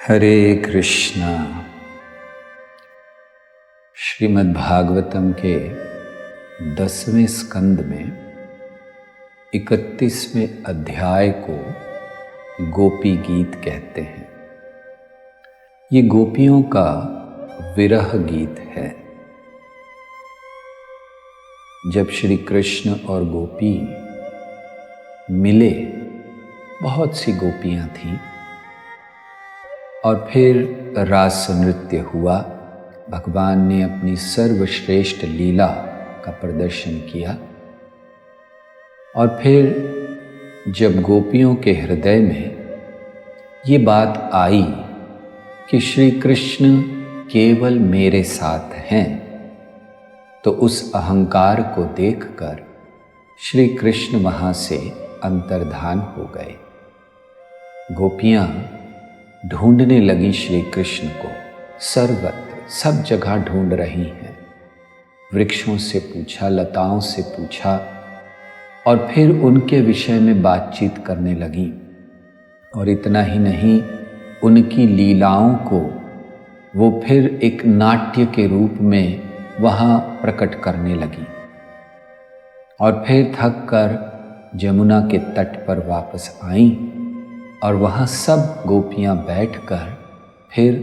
हरे कृष्णा। श्रीमद् भागवतम के 10वें स्कंद में 31वें अध्याय को गोपी गीत कहते हैं। ये गोपियों का विरह गीत है। जब श्री कृष्ण और गोपी मिले, बहुत सी गोपियां थीं और फिर रास नृत्य हुआ। भगवान ने अपनी सर्वश्रेष्ठ लीला का प्रदर्शन किया और फिर जब गोपियों के हृदय में ये बात आई कि श्री कृष्ण केवल मेरे साथ हैं, तो उस अहंकार को देखकर श्री कृष्ण वहाँ से अंतर्धान हो गए। गोपियाँ ढूंढने लगी श्री कृष्ण को, सर्वत्र सब जगह ढूंढ रही हैं। वृक्षों से पूछा, लताओं से पूछा और फिर उनके विषय में बातचीत करने लगी। और इतना ही नहीं, उनकी लीलाओं को वो फिर एक नाट्य के रूप में वहाँ प्रकट करने लगी। और फिर थक कर जमुना के तट पर वापस आईं और वहाँ सब गोपियाँ बैठकर फिर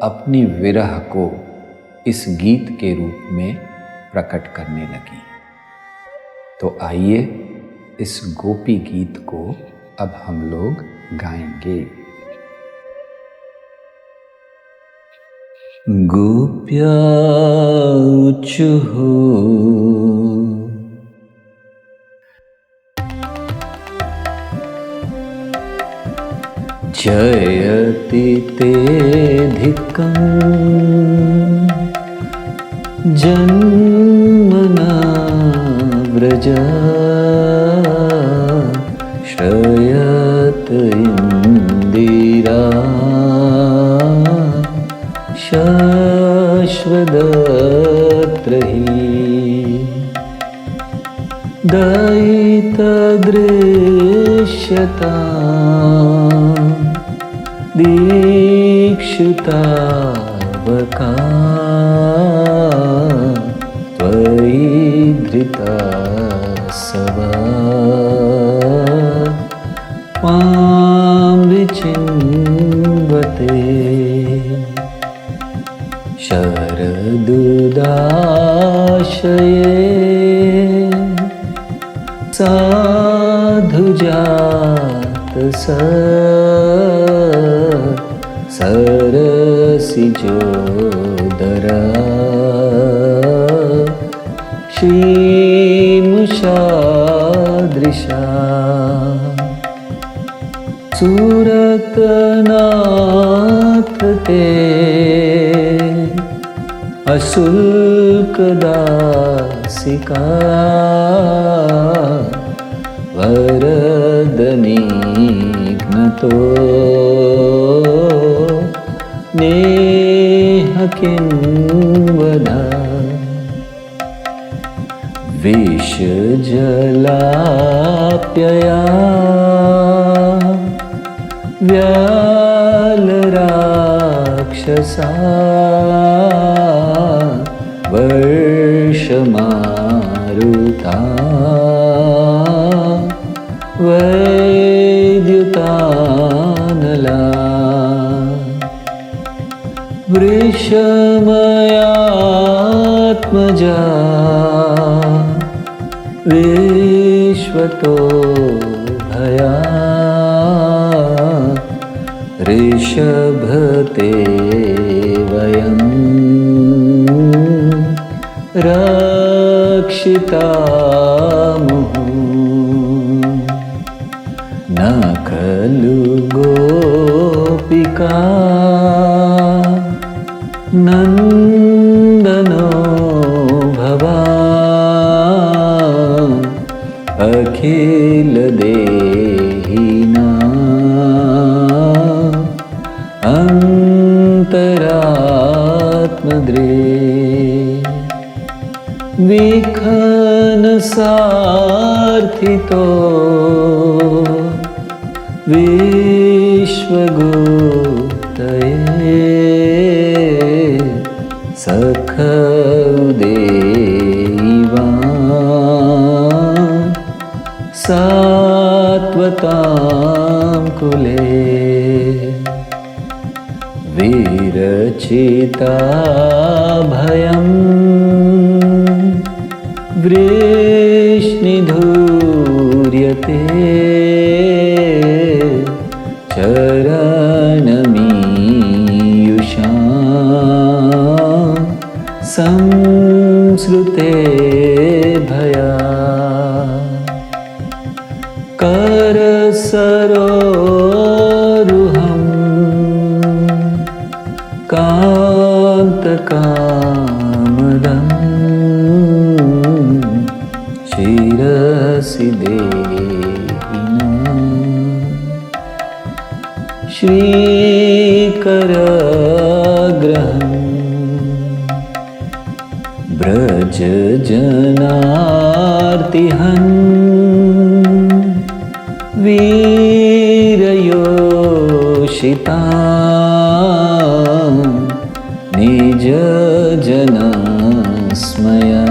अपनी विरह को इस गीत के रूप में प्रकट करने लगी। तो आइए इस गोपी गीत को अब हम लोग गाएंगे। गोप्या ऊचुः जयति तेऽधिकं जन्मना व्रजा श्रयत इन्दिरा शाश्वतत्र हि दयितदृश्यता दीक्षितावका त्वयि धृता सवा मां विचिन्वते शरदुदाशये साधुजात सरसिजोदरा श्रीमुषादृशा सुरतनाथ ते अशुल्कदासिका वरदनिघ्नतो नेह किन्वदा विषजलाप्यया व्यालराक्षसा वर्षमारुता वैद्युतानला वृषमयात्मजा विश्वतो भया ऋषभते वयं रक्षितामुः न खलु गोपिका नन्दनो भवान् अखिलदेहिना अन्तरात्मद्रे विखनसार्थितो विश्वगो सखदेवा सात्वतां कुले विरचिता भयं वृष्णिधूर्यते चरणमीयुषां संसृते भया करसरोरुहं कान्तकामदं शिरसि देहिनः श्रीकरग्रहं व्रजजनार्तिहन् वीरयोषितां निजजनस्मया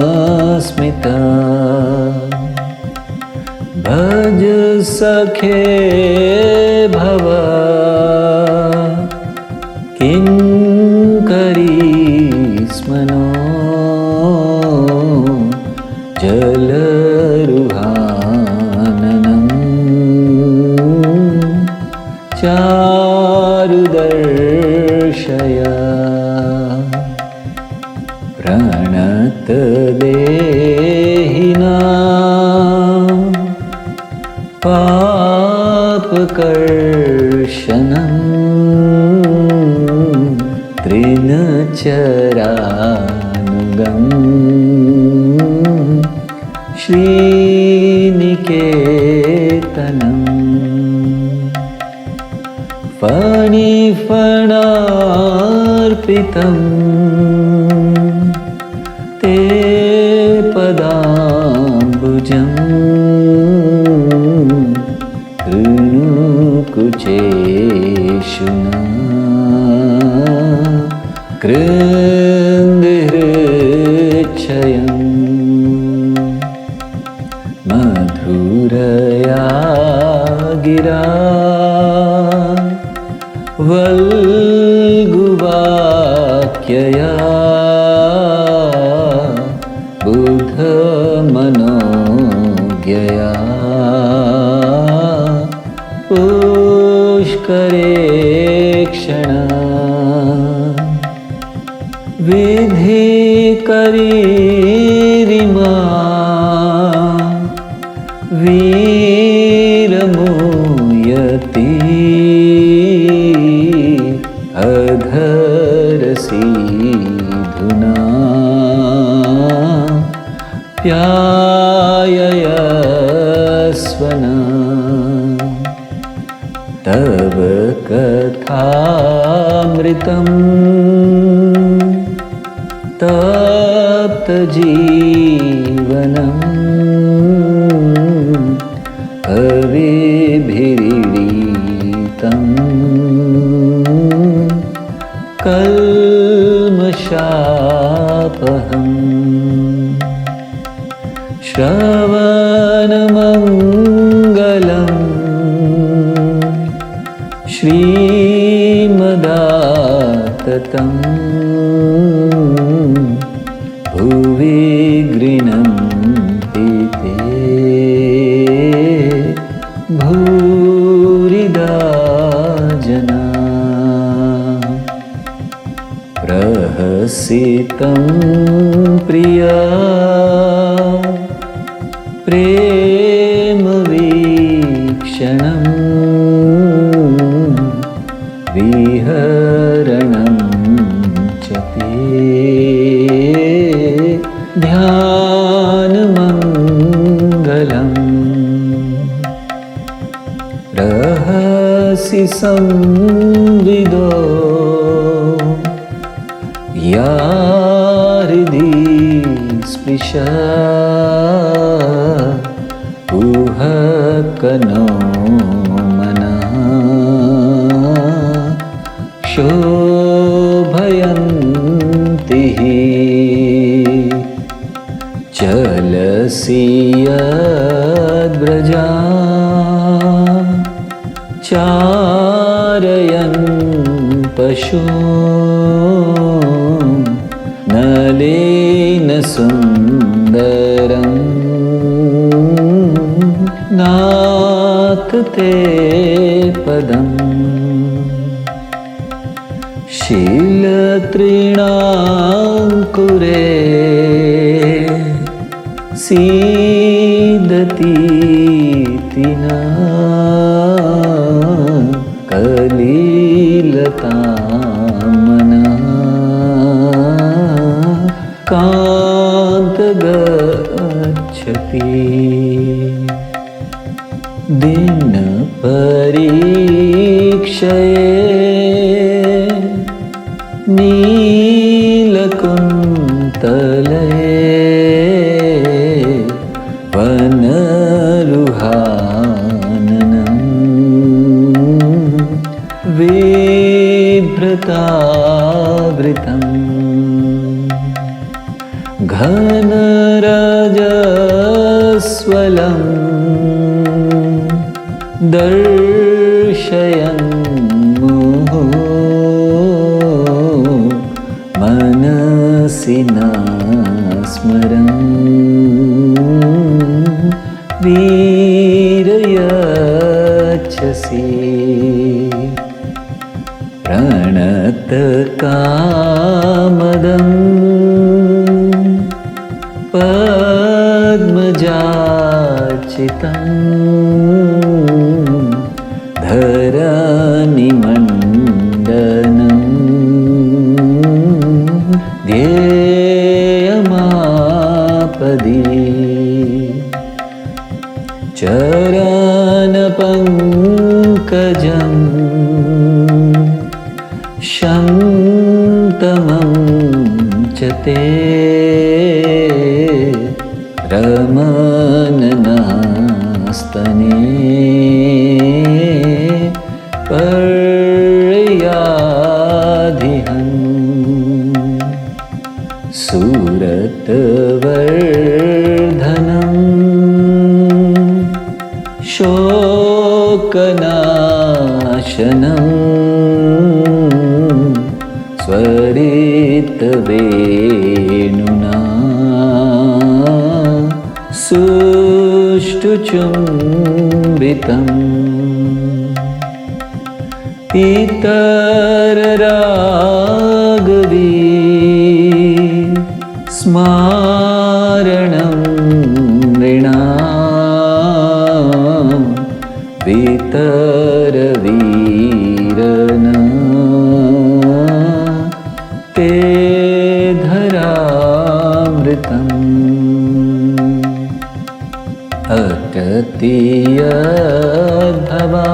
ध्वंसनस्मिता भज सखे भव किङ्करीस्मनो जलरुहाननं चारुदर्शया प्रणतदेहिनां पापकर्षणं त्रिनचरानुगम् श्रीनिकेतनं फणिफणार्पितं ते पदाम्बुजं कृणुकुचेषुना कृन्दिहृच्छयम् मधुरया गिरा वल्गुवाक्यया बुधमनोज्ञया पुष्करेक्षणा विधिकरीरिमा वीरमुयति अधरसीधुना प्याययस्वना तव कथामृतं तप्तजीवनम् कविभिरीडितं कल्मषापहम् श्रवणमङ्गलं श्रीमदाततं भुवि गृह्णन्ति ते भूरिदा जना प्रहसितं प्रिया प्रेमवीक्षणं विहरणं च ते ध्यानमङ्गलम् रहसि संविदो या हृदि स्पृशा शुभकनो मनः शोभयन्ति चलसि यद्व्रजा चारयन् पशून् नलेन सुन्दरम् नाथ ते पदम् शीलतृणाङ्कुरे सीदतीति न कलिलतामनः कान्तगच्छति दिनपरीक्षये नीलकुन्तले वनरुहाननं बिभ्रतावृतम् घनरजस्वलं दर्शयन् मनसि न स्मरन् वीरयच्छसि प्रणतकामदं पद्मजार्चितं धरणिमण्डनं ध्येयमापदि चरणपङ्कजं शन्तमं च ते रमणनास्तने पर्याधिहन् सुरतवर्धनं शोकनाशनं स्वरितवेणुना सुष्ठुचुम्बितम् इतररागवी स्मारणं नृणां वितरवीरन ते धरामृतम् अटतीयद्भवा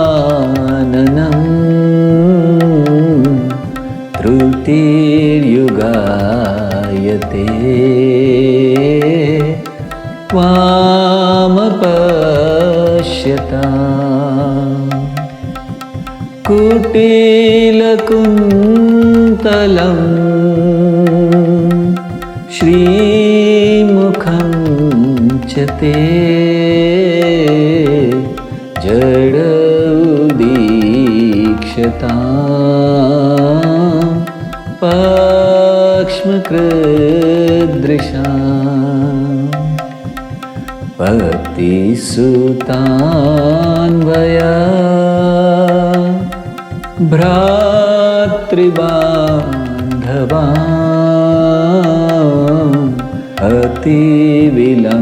अहनिकाननं त्रुटिर्युगायते त्वामपश्यता कुटिलकुन्तलं श्रीमुखं च ते जडौदीक्षता पक्ष्मकृदृशा पतिसुतान्वया भ्रातृबान्धवा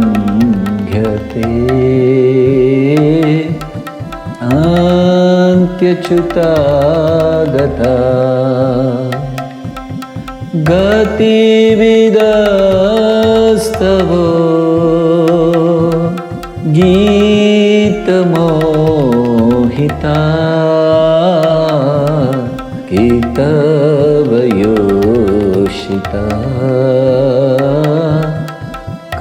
अतिविलङ्घ्यते अन्त्यच्युता गता गतिविदस्तवो गीतमोहिता कितवयोषिता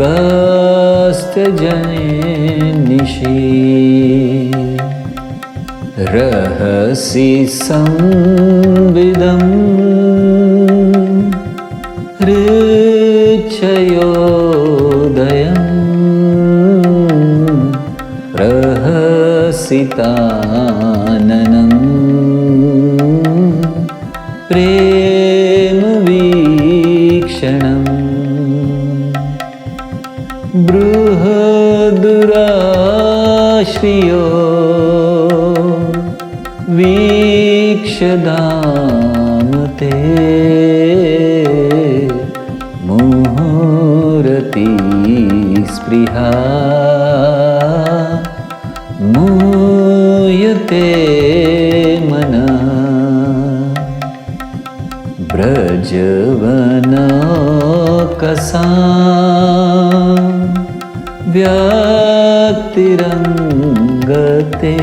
कष्टजने निशि रहसि संविदं हृच्छयोदयं रहसिताननं प्रेमवीक्षणम् बृहदुराश्रियो वीक्षदाम ते मुहुरति स्पृहा मूयते मनः व्रजवनकसा व्याक्तिरङ्गते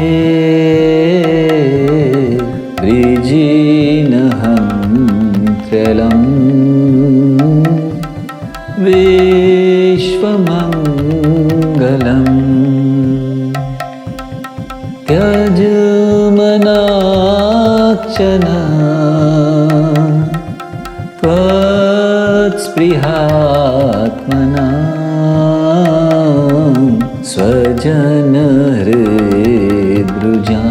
वृजिनहन्त्रलं विश्वमङ्गलम् त्यजमनाक्षन त्वत्स्पृहात्मना स्वजनहृद्रुजा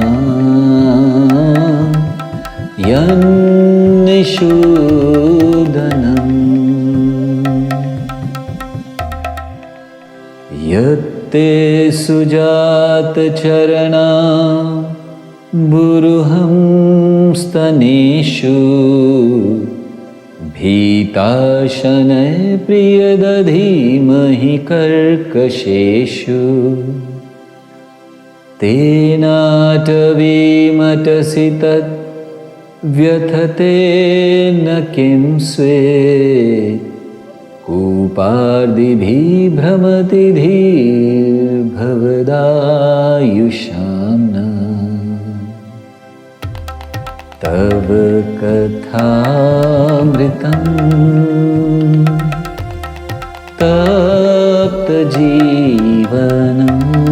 यन्निषूदनम् यत्ते सुजातचरणा बुरुहं स्तनेषु भीताशनै प्रियदधीमहि कर्कशेषु तेनाटवीमटसि तत् व्यथते न किं स्वे कूपार्दिभिः भ्रमति धीर्भवदायुषां न तव कथामृतं तप्तजीवनम्